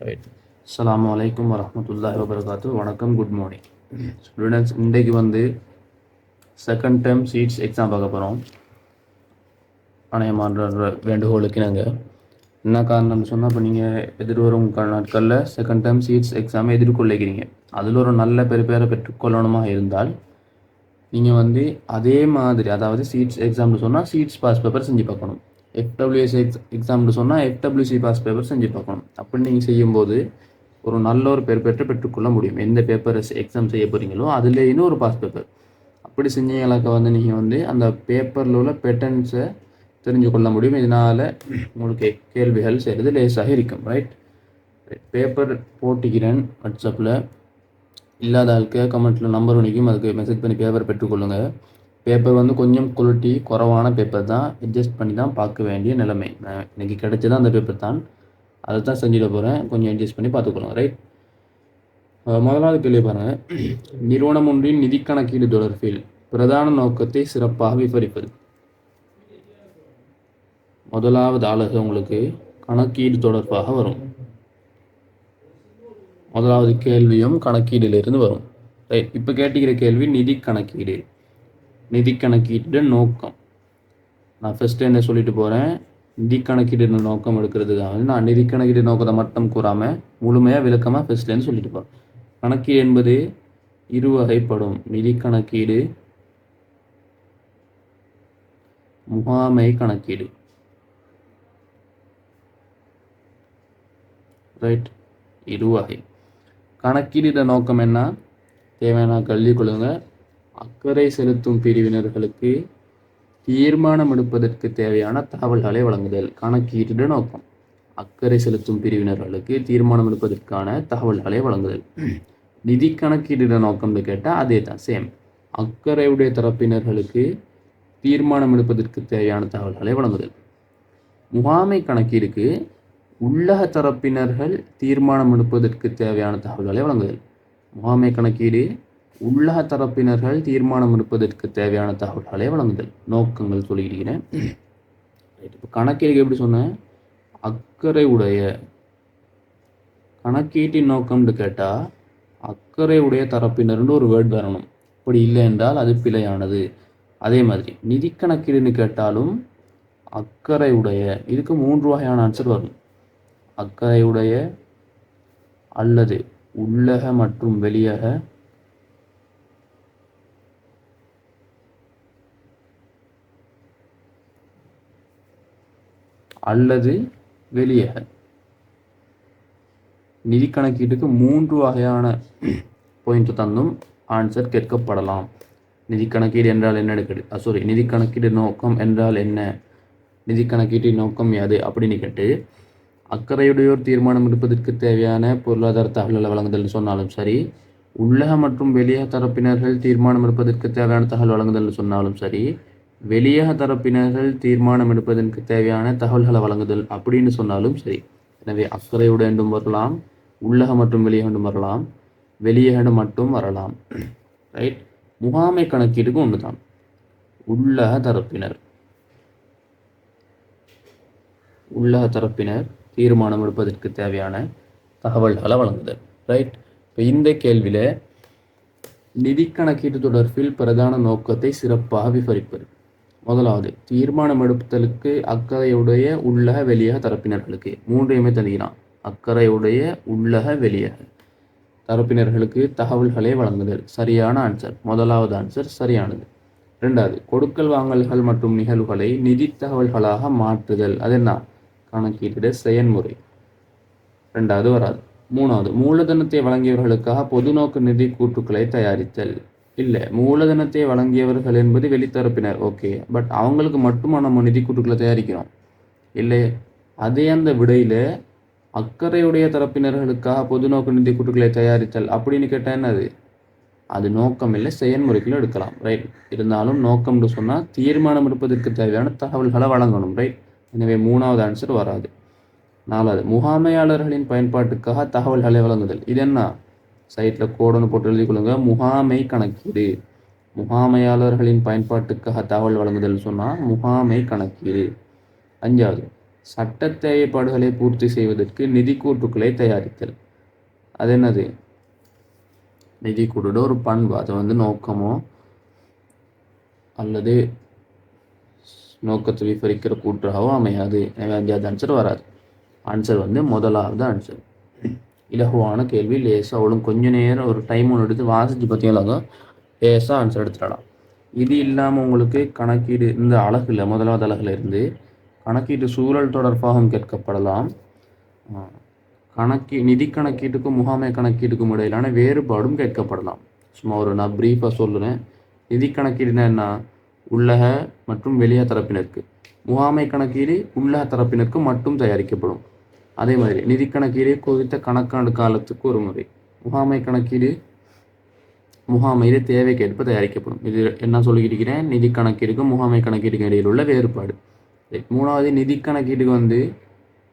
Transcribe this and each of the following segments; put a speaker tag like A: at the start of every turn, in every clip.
A: Right. அஸ்ஸலாமு அலைக்கும் வரஹ்மத்துல்லாஹி வபரகாத்துஹு. வணக்கம், குட் மார்னிங் ஸ்டூடெண்ட்ஸ். இன்றைக்கு செகண்ட் டேர்ம் சீட்ஸ் எக்ஸாம் பார்க்க போகிறோம். அநேகமான வேண்டுகோளுக்கு நாங்கள் என்ன காரணம்னு சொன்னால், இப்போ நீங்கள் எதிர்வரும் நாட்களில் செகண்ட் டேர்ம் சீட்ஸ் எக்ஸாமை எதிர்கொள்ளிக்கிறீங்க. அதில் ஒரு நல்ல பெறுபேரை பெற்றுக்கொள்ளணுமா இருந்தால் நீங்கள் அதே மாதிரி, அதாவது சீட்ஸ் எக்ஸாம்னு சொன்னால் சீட்ஸ் பாஸ் பேப்பர் செஞ்சு பார்க்கணும். எஃப்டபிள்யூஎஸ் எக்ஸாம்னு சொன்னால் எஃப்டபிள்யூசி பாஸ் பேப்பர் செஞ்சு பார்க்கணும். அப்படி நீங்கள் செய்யும்போது ஒரு நல்ல ஒரு பெற்றுக்கொள்ள முடியும். எந்த பேப்பர் எக்ஸாம் செய்ய போகிறீங்களோ அதுலேயும் ஒரு பாஸ் பேப்பர் அப்படி செஞ்சீங்களாக்க நீங்கள் அந்த பேப்பரில் உள்ள பேட்டர்ன்ஸை தெரிஞ்சு கொள்ள முடியும். இதனால் உங்களுக்கு கேள்விகள் செய்கிறது லேசாக இருக்கும். ரைட். பேப்பர் போட்டிக்கிறேன் வாட்ஸ்அப்பில். இல்லாத ஆளுக்கு கமெண்ட்டில் நம்பர் ஒன்றைக்கும் அதுக்கு மெசேஜ் பண்ணி பேப்பர் பெற்றுக்கொள்ளுங்கள். பேப்பர் கொஞ்சம் குவாலிட்டி குறைவான பேப்பர் தான், அட்ஜஸ்ட் பண்ணி தான் பார்க்க வேண்டிய நிலைமை. நான் இன்றைக்கி கிடைச்சதான் அந்த பேப்பர் தான், அதை தான் செஞ்சுட போகிறேன். கொஞ்சம் அட்ஜஸ்ட் பண்ணி பார்த்துக்கொள்ளுங்க. ரைட். முதலாவது கேள்வி பாருங்கள். நிறுவனம் ஒன்றின் நிதி கணக்கீடு தொடர்பில் பிரதான நோக்கத்தை சிறப்பாக விவரிப்பது. முதலாவது அலகு உங்களுக்கு கணக்கீடு தொடர்பாக வரும். முதலாவது கேள்வியும் கணக்கீடிலிருந்து வரும். ரைட். இப்போ கேட்டுக்கிற கேள்வி நிதி கணக்கீடு. நிதி கணக்கீடு நோக்கம் நான் ஃபர்ஸ்ட் என்ன சொல்லிட்டு போகிறேன். நிதி கணக்கீடு நோக்கம் எடுக்கிறதுக்காக நான் நிதி கணக்கீடு நோக்கத்தை மட்டும் கூறாமல் முழுமையாக விளக்கமாக ஃபர்ஸ்ட்லேருந்து சொல்லிட்டு போகிறேன். கணக்கீடு என்பது இருவகைப்படும். நிதி கணக்கீடு, முகாமை கணக்கீடு. ரைட். இருவகை கணக்கீடு நோக்கம் என்ன? தேவையான கல்வி கொள்ளுங்க. அக்கறை செலுத்தும் பிரிவினர்களுக்கு தீர்மானம் எடுப்பதற்கு தேவையான தகவல்களை வழங்குதல் கணக்கீட்டு நோக்கம். அக்கறை செலுத்தும் பிரிவினர்களுக்கு தீர்மானம் எடுப்பதற்கான தகவல்களை வழங்குதல். நிதி கணக்கீடு நோக்கம்னு கேட்டால் அதே தான், சேம். அக்கறையுடைய தரப்பினர்களுக்கு தீர்மானம் எடுப்பதற்கு தேவையான தகவல்களை வழங்குதல். முகாமை கணக்கீடுக்கு உள்ளக தரப்பினர்கள் தீர்மானம் எடுப்பதற்கு தேவையான தகவல்களை வழங்குதல். முகாமை கணக்கீடு உள்ளக தரப்பினர்கள் தீர்மானம் எடுப்பதற்கு தேவையான தகவல்களை வழங்குதல். நோக்கங்கள் சொல்லிக்கிறேன். இப்போ கணக்கீடுக்கு எப்படி சொன்னேன்? அக்கறை உடைய கணக்கீட்டின் நோக்கம்னு கேட்டால் அக்கறை உடைய தரப்பினர்னு ஒரு வேர்டு வரணும். அப்படி இல்லை என்றால் அது பிழையானது. அதே மாதிரி நிதி கணக்கீடுன்னு கேட்டாலும் அக்கறை உடைய, இதுக்கு 3 வகையான ஆன்சர் வரும். அக்கறை உடைய அல்லது உள்ளக மற்றும் வெளியக அல்லது வெளியக. நிதி கணக்கீட்டுக்கு 3 வகையான பாயிண்ட் தந்தும் ஆன்சர் கேட்கப்படலாம். நிதி கணக்கீடு என்றால் என்ன எடுக்கிறது, நிதி கணக்கீடு நோக்கம் என்றால் என்ன, நிதி கணக்கீட்டின் நோக்கம் யாது அப்படின்னு கேட்டு அக்கறையுடையோர் தீர்மானம் எடுப்பதற்கு தேவையான பொருளாதார தகவல்களை வழங்குதல் சொன்னாலும் சரி, உள்ளக மற்றும் வெளியக தரப்பினர்கள் தீர்மானம் எடுப்பதற்கு தேவையான தகவல் வழங்குதல் சொன்னாலும் சரி, வெளியக தரப்பினர்கள் தீர்மானம் எடுப்பதற்கு தேவையான தகவல்களை வழங்குதல் அப்படின்னு சொன்னாலும் சரி. எனவே அக்கறையுடன் என்றும் வரலாம், உள்ளக மற்றும் வெளியக என்றும் வரலாம், வெளியக மட்டும் வரலாம். ரைட். முகாமை கணக்கீடுக்கு ஒன்று தான். உள்ளக தரப்பினர் தீர்மானம் எடுப்பதற்கு தேவையான தகவல்களை வழங்குதல். ரைட். இப்போ இந்த கேள்வியில் நிதி கணக்கீட்டு தொடர்பில் பிரதான நோக்கத்தை சிறப்பாக விவரிப்பது. முதலாவது, தீர்மானம் எடுப்பதற்கு அக்கறையுடைய உள்ளக வெளியக தரப்பினர்களுக்கு 3ஐயுமே தருகிறான். அக்கறையுடைய உள்ளக வெளியக தரப்பினர்களுக்கு தகவல்களை வழங்குதல். சரியான ஆன்சர். முதலாவது ஆன்சர் சரியானது. 2வது, கொடுக்கல் வாங்கல்கள் மற்றும் நிகழ்வுகளை நிதி தகவல்களாக மாற்றுதல். அது என்ன? கணக்கீட்டு செயல்முறை. 2வது வராது. 3வது, மூலதனத்தை வழங்கியவர்களுக்காக பொதுநோக்கு நிதி கூட்டுக்களை தயாரித்தல். இல்லை, மூலதனத்தை வழங்கியவர்கள் என்பது வெளித்தரப்பினர். ஓகே, பட் அவங்களுக்கு மட்டுமா நம்ம நிதி கூட்டுக்களை தயாரிக்கிறோம்? இல்லை, அதே அந்த விடையில் அக்கறையுடைய தரப்பினர்களுக்காக பொதுநோக்கு நிதி கூட்டுக்களை தயாரித்தல் அப்படின்னு கேட்டால் என்னது? அது நோக்கம் இல்லை, செயல்முறைக்குள்ள எடுக்கலாம். ரைட். இருந்தாலும் நோக்கம்னு சொன்னால் தீர்மானம் எடுப்பதற்கு தேவையான தகவல்களை வழங்கணும். ரைட். எனவே 3வது ஆன்சர் வராது. 4வது, முகாமையாளர்களின் பயன்பாட்டுக்காக தகவல்களை வழங்குதல். இது என்ன? சைட்டில் கோடன்னு போட்டு எழுதி கொள்ளுங்க. முகாமை கணக்கீடு. முகாமையாளர்களின் பயன்பாட்டுக்காக தகவல் வழங்குதல் சொன்னால் முகாமை கணக்கீடு. 5வது, சட்ட தேவைப்பாடுகளை பூர்த்தி செய்வதற்கு நிதி கூட்டுக்களை தயாரித்தல். அது என்னது? நிதி கூட்டோட ஒரு பண்பு. அது வந்து நோக்கமோ அல்லது நோக்கத்தை விவரிக்கிற கூற்றாகவோ அமையாது. எனவே 5வது ஆன்சர் வராது. ஆன்சர் வந்து முதலாவது ஆன்சர். இலகுவான கேள்வி, லேசாக அவளும் கொஞ்ச நேரம் ஒரு டைம் ஒன்று எடுத்து வாசித்து பார்த்தீங்களாக லேசாக ஆன்சர் எடுத்துடலாம். இது இல்லாமல் உங்களுக்கு கணக்கீடு இந்த அழகில் முதலாவது அழகில் இருந்து கணக்கீட்டு சூழல் தொடர்பாகவும் கேட்கப்படலாம். நிதி கணக்கீட்டுக்கும் முகாமை கணக்கீட்டுக்கும் இடையிலான வேறுபாடும் கேட்கப்படலாம். சும்மா நான் ப்ரீஃபாக சொல்லுறேன். நிதி கணக்கீடுனா என்ன? உள்ளக மற்றும் வெளிய தரப்பினருக்கு. முகாமை கணக்கீடு உள்ளக தரப்பினருக்கு மட்டும் தயாரிக்கப்படும். அதே மாதிரி நிதி கணக்கீடு குறித்த கணக்காண்டு காலத்துக்கு ஒரு முறை. முகாமை கணக்கீடு முகாமையிலே தேவைக்கேற்ப தயாரிக்கப்படும். இது என்ன சொல்லிக்கிறேன்? நிதி கணக்கீடுக்கும் முகாமை கணக்கீடுக்கும் இடையில் உள்ள வேறுபாடு. 3வது நிதி கணக்கீடுக்கு வந்து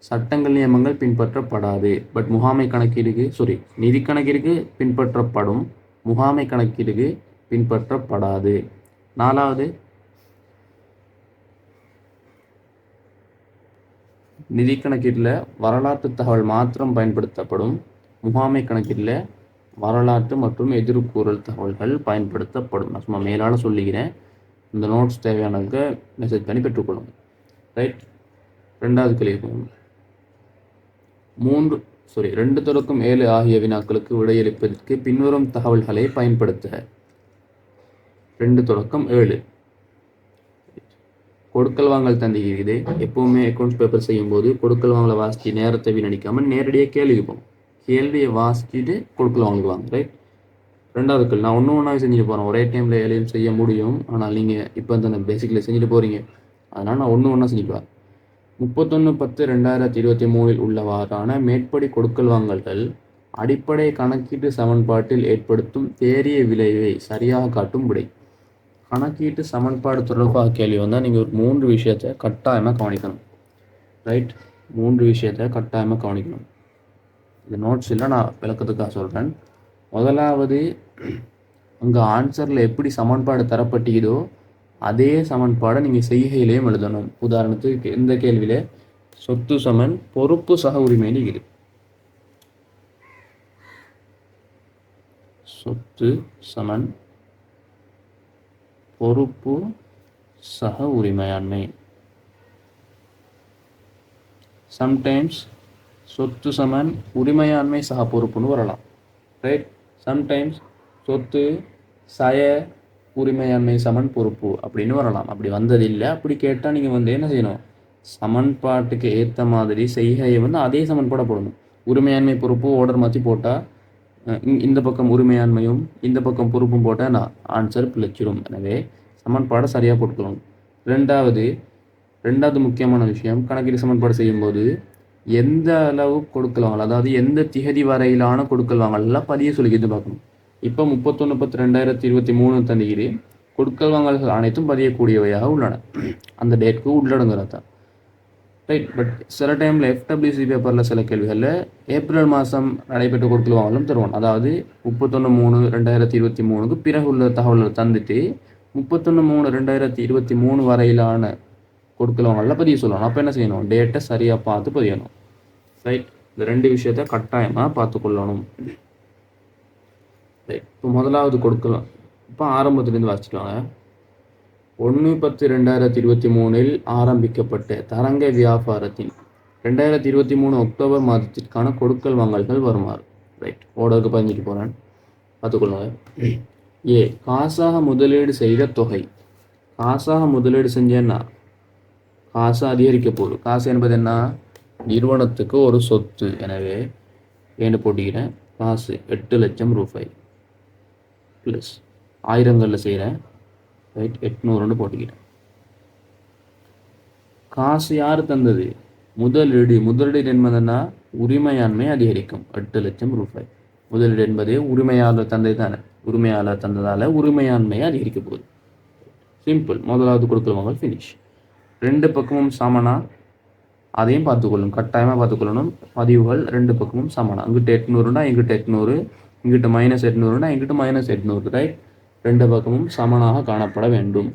A: சட்டங்கள் நியமங்கள் பின்பற்றப்படாது. பட் முகாமை கணக்கீடுக்கு நிதி கணக்கீடுக்கு பின்பற்றப்படும், முகாமை கணக்கீடுக்கு பின்பற்றப்படாது. 4வது நிதி கணக்கீட்டில் வரலாற்று தகவல் மாத்திரம் பயன்படுத்தப்படும், முகாமை கணக்கீட்டில் வரலாற்று மற்றும் எதிர்கூறல் தகவல்கள் பயன்படுத்தப்படும். நான் சும்மா மேலால் சொல்லிக்கிறேன். இந்த நோட்ஸ் தேவையானதுக்கு மெசேஜ் பண்ணி பெற்றுக்கொள்ளுங்க. ரைட். 2வது கேள்வி போகணும். 2 தொடக்கம் 7 ஆகிய வினாக்களுக்கு விடையளிப்பதற்கு பின்வரும் தகவல்களை பயன்படுத்த. 2 தொடக்கம் 7 கொடுக்கல் வாங்கல் தந்திக்கிறது. எப்பவுமே அக்கௌண்ட்ஸ் பேப்பர் செய்யும் போது கொடுக்கல் வாங்கலை வாசித்து நேரத்தை வீணடிக்காமல் நேரடியாக கேள்விக்கு போகும். கேள்வியை வாசிச்சுட்டு கொடுக்கல் வாங்கலுக்கு வாங்க. ரைட். 2வது கேள்வி நான் ஒன்றாவே செஞ்சுட்டு போகிறேன். ஒரே டைமில் எதையும் செய்ய முடியும். ஆனால் நீங்கள் இப்போ அந்த பேசிக்கில் செஞ்சுட்டு போகிறீங்க. அதனால் நான் ஒன்றா செஞ்சுக்கலாம். 31/10/2023 உள்ளவாறான மேற்படி கொடுக்கல் வாங்கல்கள் அடிப்படை கணக்கீட்டு சமன்பாட்டில் ஏற்படுத்தும் தேறிய விளைவை சரியாக காட்டும் விடை. கணக்கீட்டு சமன்பாடு தொடர்பாக கேள்வி வந்தால் நீங்கள் ஒரு 3 விஷயத்தை கட்டாயமாக கவனிக்கணும். ரைட். 3 விஷயத்தை கட்டாயமாக கவனிக்கணும். இந்த நோட்ஸில் நான் விளக்கத்துக்காக சொல்கிறேன். முதலாவது, அங்கே ஆன்சரில் எப்படி சமன்பாடு தரப்பட்டதோ அதே சமன்பாடை நீங்கள் செய்கையிலையும் எழுதணும். உதாரணத்துக்கு இந்த கேள்வியில் சொத்து சமன் பொறுப்பு சக உரிமைன்னு இருக்குது. சொத்து சமன் பொறுப்பு சக உரிமையாண்மை. சம்டைம்ஸ் சொத்து சமன் உரிமையாண்மை சக பொறுப்புன்னு வரலாம். ரைட். சம்டைம்ஸ் சொத்து சய உரிமையாண்மை சமன் பொறுப்பு அப்படின்னு வரலாம். அப்படி வந்ததில்லை. அப்படி கேட்டால் நீங்கள் வந்து என்ன செய்யணும்? சமன்பாட்டுக்கு ஏற்ற மாதிரி செய்கையை வந்து அதே சமன்பாடை போடணும். உரிமையாண்மை பொறுப்பு ஓர்டர் மாற்றி போட்டால் இந்த பக்கம் உரிமையாண்மையும் இந்த பக்கம் பொறுப்பும் போட்டால் நான் ஆன்சர் பிழைச்சிடும். எனவே சமன்பாடை சரியாக போட்டுக்கணும். ரெண்டாவது முக்கியமான விஷயம், கணக்கீடு சமன்பாடு செய்யும்போது எந்த அளவு கொடுக்கல் வாங்கல், அதாவது எந்த திகதி வரையிலான கொடுக்கல் வாங்கலாம் பதிய சொல்லிக்கிட்டு பார்க்கணும். இப்போ 31/10/2023 தந்திகிரி கொடுக்கல் வாங்கல்கள் அனைத்தும் பதியக்கூடியவையாக உள்ளன. அந்த டேட்க்கு உள்ளடங்குறதா. ரைட். பட் சில டைமில் FWC பேப்பரில் சில கேள்விகளில் ஏப்ரல் மாதம் நடைபெற்ற கொடுக்கல் வாங்கலும் தருவான். அதாவது 31/3/2023 பிறகு உள்ள தகவல்களை தந்துட்டு 31/3/2023 வரையிலான கொடுக்கல் வாங்கலாம் பதிய சொல்லணும். அப்போ என்ன செய்யணும்? டேட்டை சரியாக பார்த்து பதியணும். ரைட். இந்த 2 விஷயத்தை கட்டாயமாக பார்த்துக்கொள்ளணும். இப்போ முதலாவது கொடுக்கலாம். இப்போ ஆரம்பத்துலேருந்து வாசிச்சுட்டாங்க. 1/10/2023 ஆரம்பிக்கப்பட்ட தரங்க வியாபாரத்தின் 2023 அக்டோபர் மாதத்திற்கான கொடுக்கல் வாங்கல்கள் வருமாறு. ரைட். ஓர்டருக்கு பதிஞ்சிட்டு போகிறேன், பார்த்துக்கொள்ளுங்க. ஏ, காசாக முதலீடு செய்த தொகை. காசாக முதலீடு செஞ்சேன்னா காசு அதிகரிக்க போகுது. காசு என்பது என்ன? நிறுவனத்துக்கு ஒரு சொத்து. எனவே ஏன்னு போட்டிக்கிறேன். காசு 8 லட்சம் ரூபாய் ப்ளஸ் 1000களில் செய்கிறேன். ரைட். 800 போட்டுக்கிறேன். காசு யார் தந்தது? முதலீடு. முதலீடு என்பதுன்னா உரிமையாண்மை அதிகரிக்கும். 8 லட்சம் ரூபாய். முதலீடு என்பது உரிமையாளர் தந்தது தானே. உரிமையாளர் தந்ததால் உரிமையாண்மையை அதிகரிக்க போகுது. சிம்பிள். முதலாவது கொடுக்கல் வாங்கல் ஃபினிஷ். 2 பக்கமும் சமனா, அதையும் பார்த்துக்கொள்ளணும். கட்டாயமாக பார்த்துக்கொள்ளணும். பதிவுகள் 2 பக்கமும் சமனா. அங்கிட்ட 800னா இங்கிட்ட 800, இங்கிட்ட -800னா இங்கிட்ட -800. ரைட். 2 பக்கமும் சமனாக காணப்பட வேண்டும்.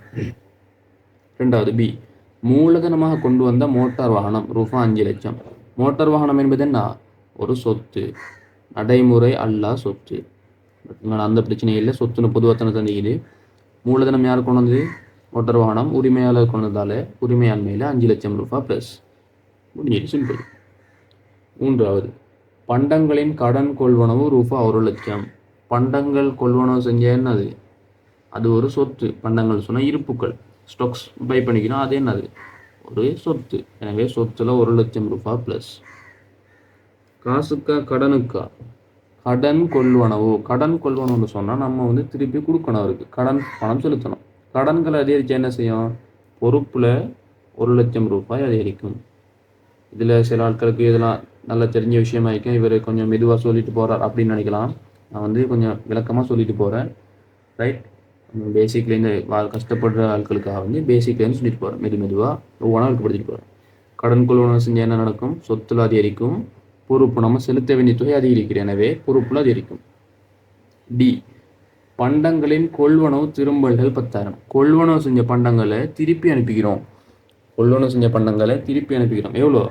A: 2வது பி, மூலதனமாக கொண்டு வந்த மோட்டார் வாகனம் ரூபா 5 லட்சம். மோட்டார் வாகனம் என்பது என்ன? ஒரு சொத்து, நடைமுறை அல்லா சொத்து. அந்த பிரச்சனை இல்லை, சொத்துன்னு பொதுவாக தந்திக்குது. மூலதனம் யார் கொண்டு வந்தது? மோட்டார் வாகனம். உரிமையாளர் கொண்டு வந்தாலே உரிமையாண்மையில் 5 லட்சம் ரூபா ப்ளஸ் முடிஞ்சிட்டு சிம்பிள். 3வது, பண்டங்களின் கடன் கொள்வனவு ரூபா 1 லட்சம். பண்டங்கள் கொள்வனவு செஞ்ச என்னது? அது ஒரு சொத்து. பண்டங்கள் சொன்னால் இருப்புக்கள், ஸ்டாக்ஸ் பை பண்ணிக்கணும், அது என்னது? ஒரு சொத்து. எனவே சொத்துல 1 லட்சம் ரூபா ப்ளஸ். காசுக்கா கடனுக்கா? கடன் கொள்வனவு. கடன் கொள்வனவுன்னு சொன்னால் நம்ம திருப்பி கொடுக்கணும் அவருக்கு, கடன் பணம் செலுத்தணும். கடன்களை அதிகரித்து என்ன செய்யும்? பொறுப்பில் 1 லட்சம் ரூபாய் அதிகரிக்கும். இதில் சில ஆட்களுக்கு இதெல்லாம் நல்லா தெரிஞ்ச விஷயமாயிருக்கும், இவர் கொஞ்சம் மெதுவாக சொல்லிட்டு போகிறார் அப்படின்னு நினைக்கலாம். நான் கொஞ்சம் விளக்கமாக சொல்லிட்டு போகிறேன். ரைட், பேசிக்லேருந்து கஷ்டப்படுற ஆட்களுக்காக பேசிக்லேருந்து சொல்லிட்டு போகிறேன். மெதுவாக ஒவ்வொன்றா படுத்திட்டு போகிறேன். கடன் கொள்வனவு செஞ்ச என்ன நடக்கும்? சொத்துல அதிகரிக்கும். பொறுப்பு நம்ம செலுத்த வேண்டிய தொகை அதிகரிக்கிறேன், எனவே பொறுப்புல அதிகரிக்கும். டி, பண்டங்களின் கொள்வனவு திரும்பல்கள் 10,000. கொள்வனவு செஞ்ச பண்டங்களை திருப்பி அனுப்பிக்கிறோம். கொள்வனவு செஞ்ச பண்டங்களை திருப்பி அனுப்பிக்கிறோம். எவ்வளோ?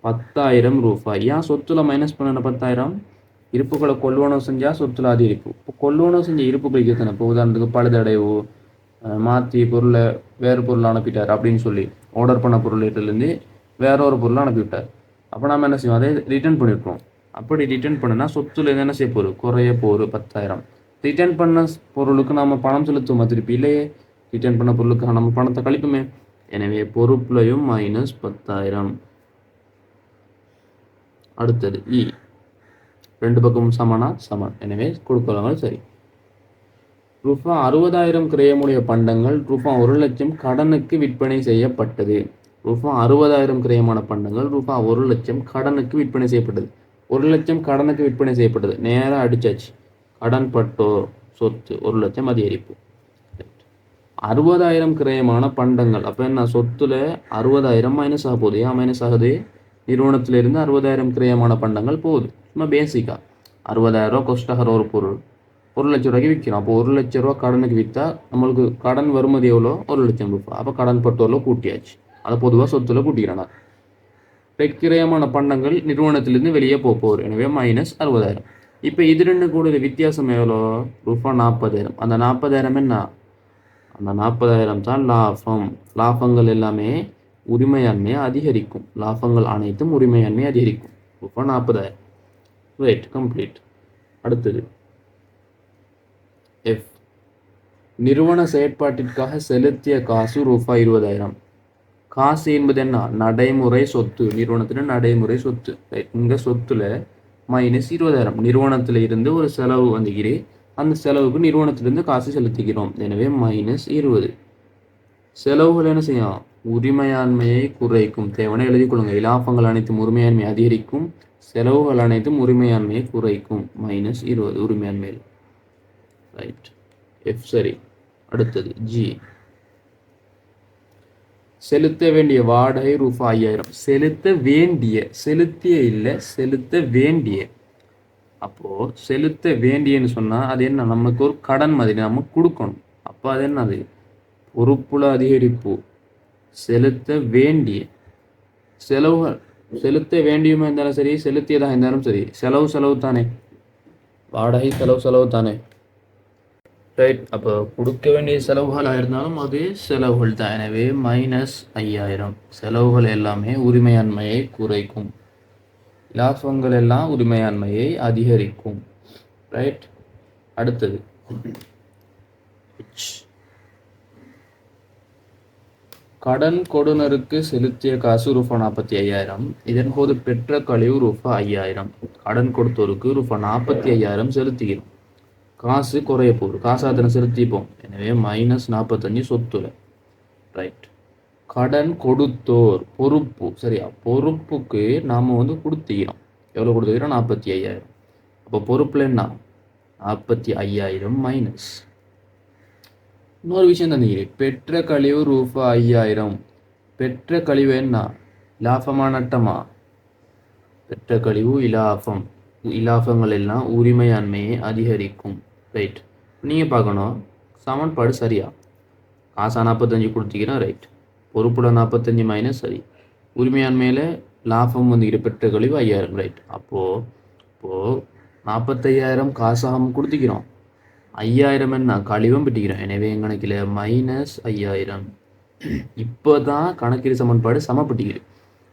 A: 10,000 ரூபாய். ஏன் சொத்துல மைனஸ் பண்ண 10,000? இருப்புகளை கொள்வனவு செஞ்சால் சொத்துல அதிகரிப்பு. இப்போ கொள்வனவு செஞ்ச இருப்புகளுக்கு எத்தனை? இப்போ உதாரணத்துக்கு பழுதடைவு, மாற்றி பொருளை வேறு பொருளை அனுப்பிட்டார் அப்படின்னு சொல்லி ஆர்டர் பண்ண பொருள்லேருந்து வேற ஒரு பொருளை அனுப்பிவிட்டார். அப்போ நம்ம என்ன செய்வோம்? அதை ரிட்டர்ன் பண்ணிவிட்டோம். அப்படி ரிட்டர்ன் பண்ணனா சொத்துல என்ன செய்ய போகுது? குறைய போகுது 10,000. ரிட்டர்ன் பண்ண பொருளுக்கு நம்ம பணம் செலுத்துவோமா? திருப்பி இல்லையே. ரிட்டர்ன் பண்ண பொருளுக்கு நம்ம பணத்தை கழிப்புமே. எனவே பொறுப்புலையும் மைனஸ் 10,000. அடுத்தது இ, 2 பக்கமும் சமனா? சமன். எனவே கொடுக்கலாம். சரி, ரூபா 60,000 கிரயமுடைய பண்டங்கள் ரூபா 1 லட்சம் கடனுக்கு விற்பனை செய்யப்பட்டது. ரூபா 60,000 கிரயமான பண்டங்கள் ரூபா 1 லட்சம் கடனுக்கு விற்பனை செய்யப்பட்டது. 1 லட்சம் கடனுக்கு விற்பனை செய்யப்பட்டது. நேராக அடிச்சாச்சு. கடன் பட்டோர் சொத்து 1 லட்சம் அதிகரிப்பு. 60,000 கிரயமான பண்டங்கள். அப்போ என்ன? சொத்துல 60,000 மைனஸ் ஆக போகுது. ஏன் மைனஸ் ஆகுது? நிறுவனத்திலிருந்து 60,000 கிரயமான பண்டங்கள் போகுது. சும்மா பேசிக்கா 60,000 ரூபா கொஸ்ட் ஆகிற ஒரு பொருள் 1 லட்சம் ரூபாய்க்கு விற்கிறோம். அப்போ 1 லட்சம் ரூபா கடனுக்கு விற்றா நம்மளுக்கு கடன் வருமதி எவ்வளோ? 1 லட்சம் ரூபாய். அப்போ கடன் பட்டோரில் கூட்டியாச்சு. அதை பொதுவாக சொத்துல கூட்டிக்கிறேன். கிரயமான பண்டங்கள் நிறுவனத்திலிருந்து வெளியே போகுது. எனவே மைனஸ் 60,000. இப்போ இது ரெண்டு கூட வித்தியாசம் எவ்வளோ? ரூபா 40,000. அந்த 40,000 என்ன? அந்த 40,000 தான் லாபம். லாபங்கள் எல்லாமே உரிமையாண்மையை அதிகரிக்கும். லாபங்கள் அனைத்தும் உரிமையாண்மையை அதிகரிக்கும். ரூபா 40,000. Right, complete. அடுத்தது எஃப், நிறுவன செயற்பாட்டிற்காக செலுத்திய காசு ரூபா 20,000. காசு என்பது என்ன? நடைமுறை சொத்து. நிறுவனத்தில் நடைமுறை சொத்து. ரைட், இங்கே சொத்துல மைனஸ் 20,000. நிறுவனத்தில் இருந்து ஒரு செலவு வந்துக்கிறேன், அந்த செலவுக்கு நிறுவனத்திலிருந்து காசு செலுத்திக்கிறோம். எனவே மைனஸ் 20. செலவுகள் என்ன செய்யும்? உரிமையாண்மையை குறைக்கும். தேவையான எழுதி கொள்ளுங்க. இலாபங்கள் அனைத்தும் உரிமையாண்மையை அதிகரிக்கும், செலவுகள் அனைத்தும் உரிமையாண்மையை குறைக்கும். மைனஸ் 20 உரிமையாண்மையில். ரைட், எஃப் சரி. அடுத்தது ஜி, செலுத்த வேண்டிய வாடகை ரூபா 5,000. செலுத்த வேண்டிய, செலுத்திய இல்லை, செலுத்த வேண்டிய. அப்போ செலுத்த வேண்டியன்னு சொன்னா அது என்ன? நமக்கு ஒரு கடன் மாதிரி நம்ம கொடுக்கணும். அப்போ அது என்னது? பொறுப்புல அதிகரிப்பு. செலுத்த வேண்டிய செலவுகள். செலுத்த வேண்டியுமா இருந்தாலும் சரி, செலுத்தியதாக இருந்தாலும் சரி, செலவு தானே. வாடகை செலவு தானே. ரைட், அப்போ கொடுக்க வேண்டிய செலவுகளாக இருந்தாலும் அது செலவுகள் தான். எனவே மைனஸ் 5,000. செலவுகள் எல்லாமே உரிமையாண்மையை குறைக்கும், லாபங்கள் எல்லாம் உரிமையாண்மையை அதிகரிக்கும். ரைட், அடுத்தது கடன் கொடுனருக்கு செலுத்திய காசு ரூபா 45,000. இதன் போது பெற்ற கழிவு ரூபா 5,000. கடன் கொடுத்தோருக்கு ரூபா 45,000 செலுத்திக்கிறோம். காசு குறைய போகுது, காசாத்தனை செலுத்திப்போம். எனவே மைனஸ் 45 சொத்துல. ரைட், கடன் கொடுத்தோர் பொறுப்பு. சரியா, பொறுப்புக்கு நாம் கொடுத்துக்கிறோம். எவ்வளோ கொடுத்துக்கிறோம்? 45,000. அப்போ பொறுப்பில் என்ன? 45,000 மைனஸ் இன்னொரு விஷயம் தந்துக்கிறேன். பெற்ற கழிவு ரூபா 5,000. பெற்ற கழிவு என்ன? இலாபமா நட்டமா? பெற்ற கழிவு இலாபம். இலாபங்கள் எல்லாம் உரிமையாண்மையை அதிகரிக்கும். ரைட், நீங்கள் பார்க்கணும் சமன்பாடு சரியா? காசா 45 கொடுத்தீங்கன்னா ரைட். பொறுப்புல 45 மைனஸ் சரி. உரிமையாண்மையில் லாபம் வந்து பெற்ற கழிவு 5000 ரைட். அப்போது 45,000 காசாக கொடுத்துக்கிறோம், 5000 என்ன கழிவும் பெற்றுக்கிறோம். எனவே கணக்கில் மைனஸ் 5000. இப்போ தான் கணக்கீடு சமன்பாடு சமப்பட்டுக்கிறது.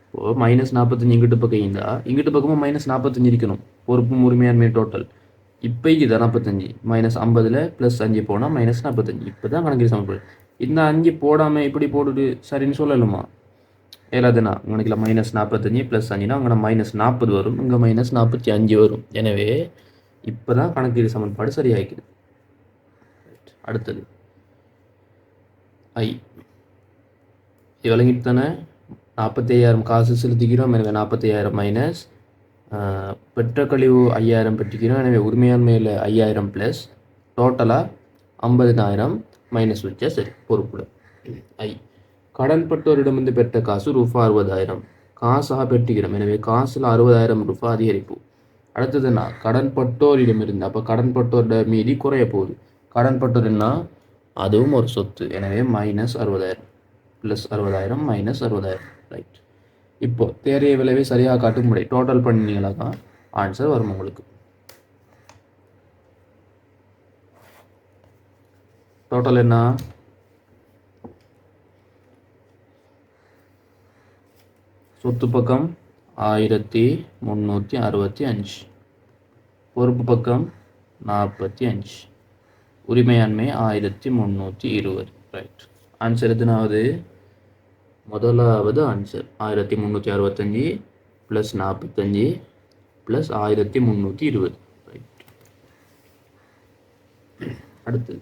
A: இப்போது மைனஸ் 45 இங்கிட்டு பக்கம் இருந்தால் இங்கிட்டு பக்கமும் மைனஸ் 45 இருக்கணும். பொறுப்பும் உரிமையாண்மை டோட்டல் இப்போ இது 45 மைனஸ் 50 ப்ளஸ் 5 போனால் மைனஸ் 45. இப்போ தான் கணக்கீடு சமன்பாடு. இந்த 5 போடாமல் இப்படி போட்டுட்டு சரின்னு சொல்லலுமா? ஏலாதுண்ணா உனக்கு மைனஸ் 45 ப்ளஸ் 5னா அங்கே மைனஸ் 40 வரும், இங்கே மைனஸ் 45 வரும். எனவே இப்போ தான் கணக்கீடு சமன்பாடு சரியாகிக்குது. அடுத்தது ஐ விளங்கிட்டு தானே? 45,000 காசு செலுத்திக்கிறோம். எனவே 45,000 மைனஸ் பெற்ற கழிவு 5000 பெற்றுக்கிறோம். எனவே உரிமையாண்மையில் 5000 ப்ளஸ் டோட்டலாக 50,000 மைனஸ் வச்சா சரி. பொறுப்புல ஐ கடன்பட்டோரிடமிருந்து பெற்ற காசு ரூபா 60,000 காசாக பெற்றுக்கிறோம். எனவே காசில் 60,000 ரூபாய் அதிகரிப்பு. அடுத்ததுன்னா கடன்பட்டோரிடமிருந்து, அப்போ கடன்பட்டோரோட மீதி குறைய போகுது. கடன்பட்டோர்னா அதுவும் ஒரு சொத்து. எனவே மைனஸ் 60,000 ப்ளஸ் 60,000 மைனஸ் 60,000 ரைட். இப்போ தேறிய விளைவை சரியாக காட்டும் முறை டோட்டல் பண்ணினீங்களா தான் ஆன்சர் வரும் உங்களுக்கு. டோட்டல் என்ன? சொத்து பக்கம் 1365, பொறுப்பு பக்கம் 45, உரிமையாண்மை 1320 ரைட். ஆன்சர் எதுனாவது? முதலாவது ஆன்சர் 1365 ப்ளஸ் 45 ப்ளஸ் 1320 ரைட். அடுத்தது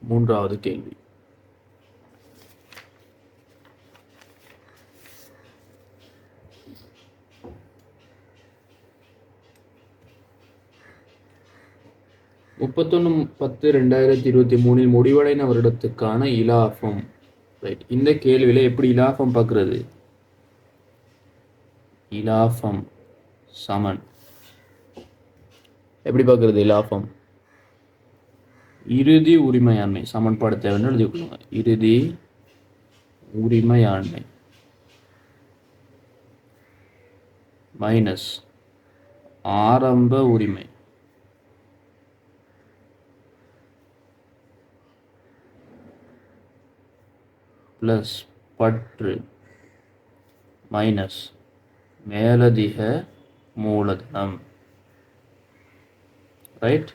A: மூன்றாவது கேள்வி. முப்பத்தொன்று 10/2023 முடிவடைந்த வருடத்துக்கான இலாபம் ரைட். இந்த கேள்வியில எப்படி இலாபம் பார்க்கறது? இலாபம் சமன் எப்படி பார்க்கறது? இலாபம் இறுதி உரிமையாண்மை சமன்பாடு தேவைன்னு எழுதி கொடுங்க. இறுதி உரிமையாண்மை மைனஸ் ஆரம்ப உரிமை ப்ளஸ் பற்று மைனஸ் மேலதிக மூலதனம் ரைட்.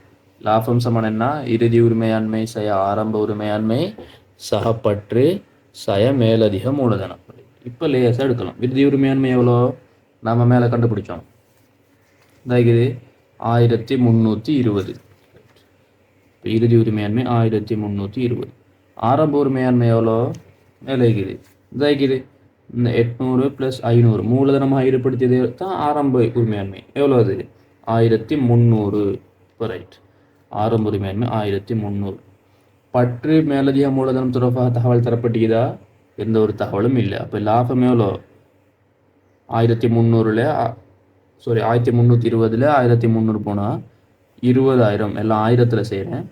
A: லாபம் சமன் என்ன? இறுதி உரிமையாண்மை சய ஆரம்ப உரிமையாண்மை சகப்பற்று சய மேலதிக மூலதனம். இப்போ லேசாக எடுக்கலாம். இறுதி உரிமையாண்மை எவ்வளோ நம்ம மேலே கண்டுபிடிச்சோம், இதாகிது 1320. இப்போ இறுதி உரிமையாண்மை 1320. ஆரம்ப உரிமையாண்மை எவ்வளோ மேலே இருக்குது, இதாகிது இந்த 800 ப்ளஸ் 500 மூலதனமாக ஈடுபடுத்தியது தான் ஆரம்ப உரிமையாண்மை. எவ்வளோ அது? 1300 ரைட். ஆரம்ப உரிமையாண்மை 1300. பற்று மேலதிக மூலதனம் தொடர்பாக தகவல் தரப்பட்டதா? எந்த ஒரு தகவலும் இல்லை. அப்போ லாபம் எவ்வளோ? 1300 சாரி 1320 1300 போனால் 20,000 எல்லாம் 1000 செய்கிறேன்.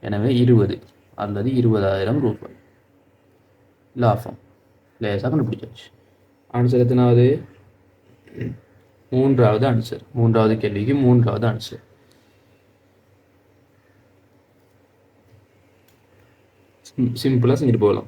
A: எனவே 20 அல்லது 20,000 ரூபாய் லாபம் லேசாக கண்டுபிடிச்சாச்சு. ஆன்சர் எத்தனாவது? மூன்றாவது ஆன்சர். மூன்றாவது கேள்விக்கு மூன்றாவது ஆன்சர். சிம்பிளாக செஞ்சுட்டு போகலாம்.